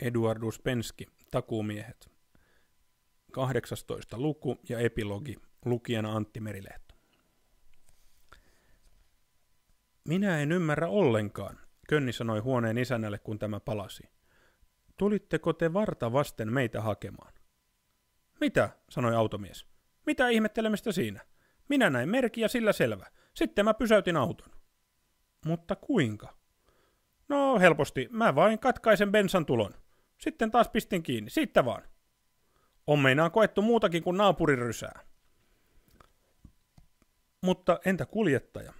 Eduard Uspensky, Takuumiehet. 18. luku ja epilogi, lukijana Antti Merilehto. Minä en ymmärrä ollenkaan, Könni sanoi huoneen isännälle, kun tämä palasi. Tulitteko te varta vasten meitä hakemaan? Mitä, sanoi automies. Mitä ihmettelemistä siinä? Minä näin merkki ja sillä selvä. Sitten mä pysäytin auton. Mutta kuinka? No helposti, mä vain katkaisen bensan tulon. Sitten taas pistin kiinni, siitä vaan. On meinaan koettu muutakin kuin naapurin rysää. Mutta entä kuljettaja?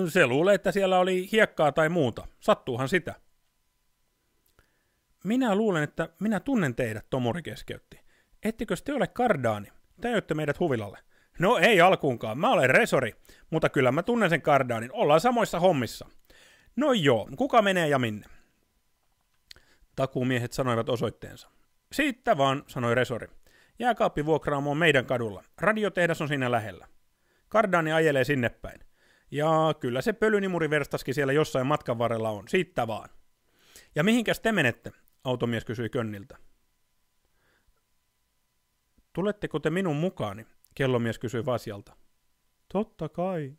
Se luulee, että siellä oli hiekkaa tai muuta. Sattuuhan sitä. Minä luulen, että minä tunnen teidät, Tomuri keskeytti. Ettekö te ole Kardaani? Te ajoitte meidät huvilalle. No ei alkuunkaan, mä olen resori, mutta kyllä mä tunnen sen Kardaanin. Ollaan samoissa hommissa. No joo, kuka menee ja minne? Takuumiehet sanoivat osoitteensa. Siitä vaan, sanoi resori. Jääkaappivuokraamo on meidän kadulla. Radiotehdas on siinä lähellä. Kardaani ajelee sinne päin. Ja kyllä se pölynimuriverstaskin siellä jossain matkan varrella on. Siitä vaan. Ja mihinkäs te menette? Automies kysyi Könniltä. Tuletteko te minun mukaani? Kellomies kysyi Vasjalta. Totta kai.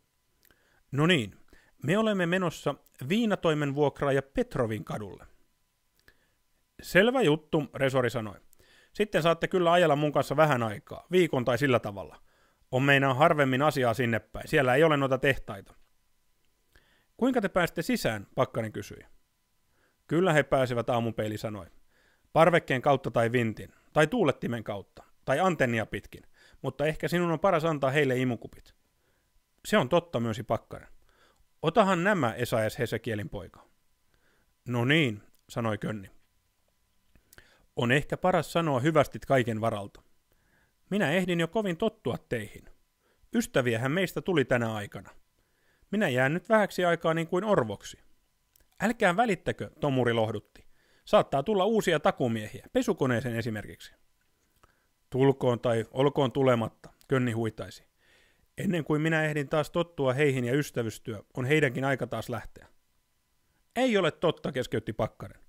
No niin, me olemme menossa viinatoimen vuokraaja Petrovin kadulle. Selvä juttu, resori sanoi. Sitten saatte kyllä ajella mun kanssa vähän aikaa, viikon tai sillä tavalla. On meinaa harvemmin asiaa sinne päin, siellä ei ole noita tehtaita. Kuinka te pääsitte sisään, Pakkanen kysyi. Kyllä he pääsevät, aamupeili sanoi. Parvekkeen kautta tai vintin, tai tuulettimen kautta, tai antennia pitkin, mutta ehkä sinun on paras antaa heille imukupit. Se on totta, myönsi Pakkanen. Otahan nämä, Esaias Hesekielin poika. No niin, sanoi Könni. On ehkä paras sanoa hyvästit kaiken varalta. Minä ehdin jo kovin tottua teihin. Ystäviähän meistä tuli tänä aikana. Minä jään nyt vähäksi aikaa niin kuin orvoksi. Älkää välittäkö, Tomuri lohdutti. Saattaa tulla uusia takumiehiä, pesukoneeseen esimerkiksi. Tulkoon tai olkoon tulematta, Könni huitaisi. Ennen kuin minä ehdin taas tottua heihin ja ystävystyä, on heidänkin aika taas lähteä. Ei ole totta, keskeytti Pakkanen.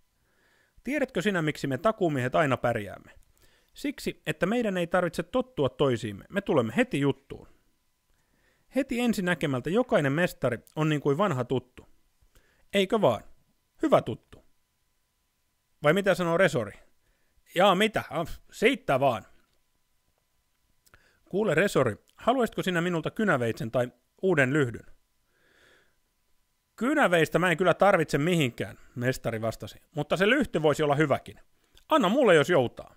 Tiedätkö sinä, miksi me takumiehet aina pärjäämme? Siksi, että meidän ei tarvitse tottua toisiimme, me tulemme heti juttuun. Heti ensin näkemältä jokainen mestari on niin kuin vanha tuttu. Eikö vaan? Hyvä tuttu. Vai mitä sanoo resori? Jaa, mitä? Siitä vaan. Kuule resori, haluaisitko sinä minulta kynäveitsen tai uuden lyhdyn? Kynäveistä mä en kyllä tarvitse mihinkään, mestari vastasi, mutta se lyhty voisi olla hyväkin. Anna mulle, jos joutaa.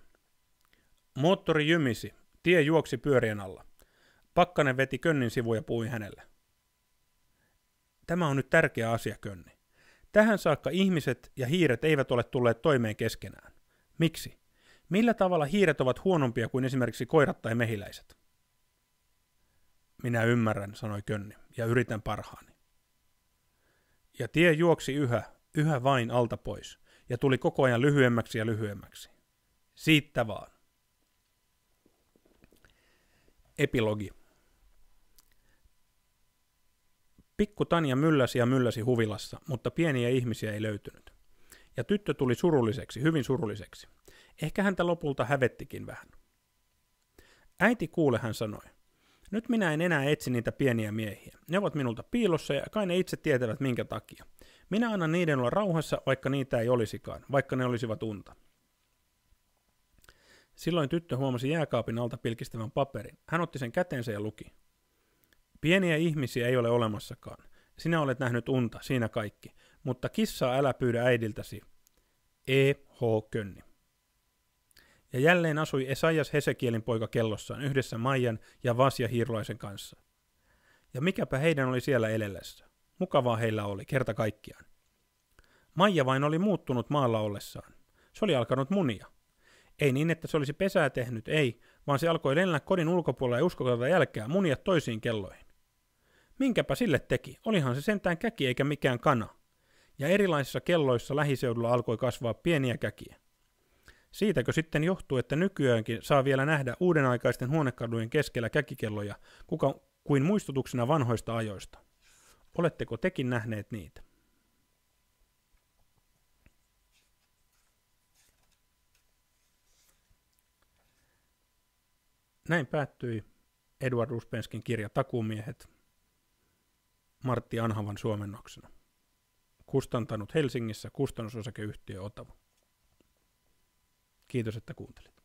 Moottori jymisi, tie juoksi pyörien alla. Pakkanen veti Könnin sivuja ja puhui hänelle. Tämä on nyt tärkeä asia, Könni. Tähän saakka ihmiset ja hiiret eivät ole tulleet toimeen keskenään. Miksi? Millä tavalla hiiret ovat huonompia kuin esimerkiksi koirat tai mehiläiset? Minä ymmärrän, sanoi Könni, ja yritän parhaani. Ja tie juoksi yhä vain alta pois, ja tuli koko ajan lyhyemmäksi ja lyhyemmäksi. Siitä vaan. Epilogi. Pikku Tanja mylläsi ja mylläsi huvilassa, mutta pieniä ihmisiä ei löytynyt. Ja tyttö tuli surulliseksi, hyvin surulliseksi. Ehkä häntä lopulta hävettikin vähän. Äiti, kuule, hän sanoi. Nyt minä en enää etsi niitä pieniä miehiä. Ne ovat minulta piilossa ja kai ne itse tietävät minkä takia. Minä annan niiden olla rauhassa, vaikka niitä ei olisikaan, vaikka ne olisivat unta. Silloin tyttö huomasi jääkaapin alta pilkistävän paperin. Hän otti sen käteensä ja luki. Pieniä ihmisiä ei ole olemassakaan. Sinä olet nähnyt unta, siinä kaikki. Mutta kissaa älä pyydä äidiltäsi. E.H. Könni. Ja jälleen asui Esaias Hesekielin poika kellossaan yhdessä Maijan ja Vasja Hiirulaisen kanssa. Ja mikäpä heidän oli siellä elellessä. Mukavaa heillä oli, kerta kaikkiaan. Maija vain oli muuttunut maalla ollessaan. Se oli alkanut munia. Ei niin, että se olisi pesää tehnyt, ei, vaan se alkoi lennellä kodin ulkopuolella ja uskokalta jälkeen munia toisiin kelloihin. Minkäpä sille teki, olihan se sentään käki eikä mikään kana. Ja erilaisissa kelloissa lähiseudulla alkoi kasvaa pieniä käkiä. Siitäkö sitten johtuu, että nykyäänkin saa vielä nähdä uudenaikaisten huonekadujen keskellä käkikelloja kuin muistutuksena vanhoista ajoista? Oletteko tekin nähneet niitä? Näin päättyi Eduard Uspenskin kirja Takuumiehet Martti Anhavan suomennoksena. Kustantanut Helsingissä Kustannusosakeyhtiö Otava. Kiitos, että kuuntelit.